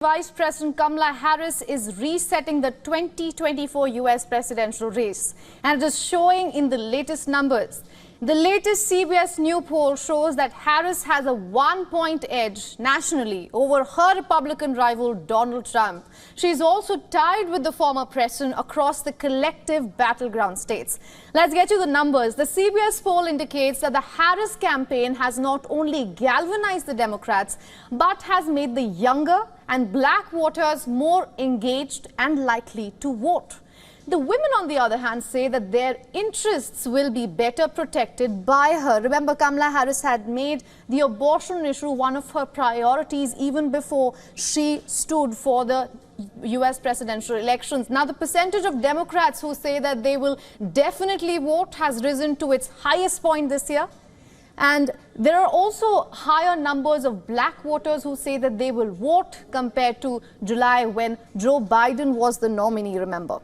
Vice President Kamala Harris is resetting the 2024 US presidential race, and it is showing in the latest numbers. The latest CBS New poll shows that Harris has a 1-point edge nationally over her Republican rival Donald Trump. She is also tied with the former president across the collective battleground states. Let's get you the numbers. The CBS poll indicates that the Harris campaign has not only galvanized the Democrats, but has made the younger and black voters more engaged and likely to vote. The women, on the other hand, say that their interests will be better protected by her. Remember, Kamala Harris had made the abortion issue one of her priorities even before she stood for the US presidential elections. Now, the percentage of Democrats who say that they will definitely vote has risen to its highest point this year. And there are also higher numbers of black voters who say that they will vote compared to July when Joe Biden was the nominee, remember.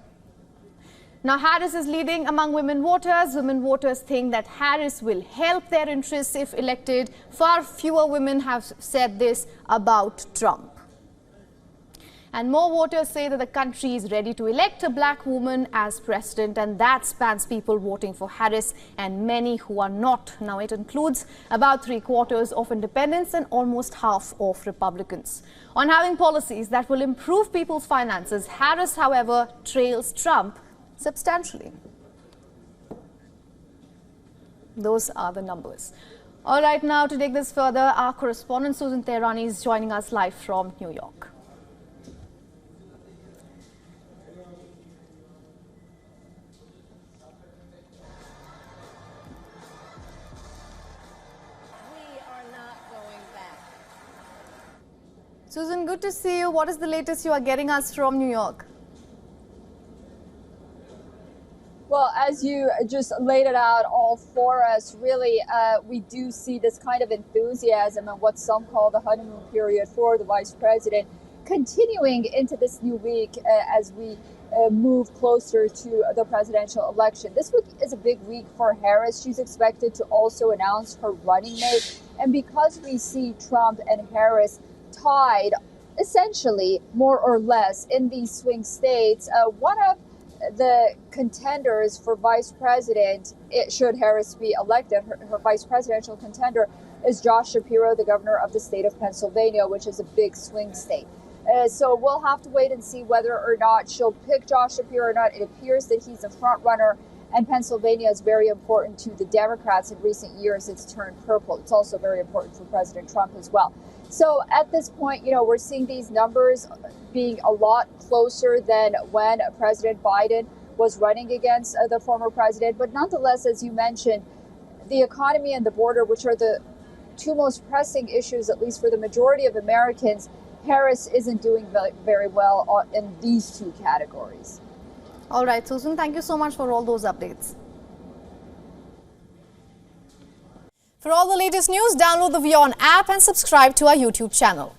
Now, Harris is leading among women voters. Women voters think that Harris will help their interests if elected. Far fewer women have said this about Trump. And more voters say that the country is ready to elect a black woman as president, and that spans people voting for Harris and many who are not. Now, it includes about 3/4 of independents and almost half of Republicans. On having policies that will improve people's finances, Harris, however, trails Trump substantially. Those are the numbers. All right, now to take this further, our correspondent Susan Tehrani is joining us live from New York. Susan, good to see you. What is the latest you are getting us from New York? Well, as you just laid it out all for us, really, we do see this kind of enthusiasm and what some call the honeymoon period for the vice president continuing into this new week as we move closer to the presidential election. This week is a big week for Harris. She's expected to also announce her running mate. And because we see Trump and Harris tied essentially more or less in these swing states, one of the contenders for vice president, should Harris be elected, her vice presidential contender is Josh Shapiro, the governor of the state of Pennsylvania, which is a big swing state. So we'll have to wait and see whether or not she'll pick Josh Shapiro or not. It appears that he's a front runner, and Pennsylvania is very important to the Democrats. In recent years, it's turned purple. It's also very important for President Trump as well. So at this point, we're seeing these numbers being a lot closer than when President Biden was running against the former president. But nonetheless, as you mentioned, the economy and the border, which are the two most pressing issues, at least for the majority of Americans, Harris isn't doing very well in these two categories. All right, Susan, thank you so much for all those updates. For all the latest news, download the WION app and subscribe to our YouTube channel.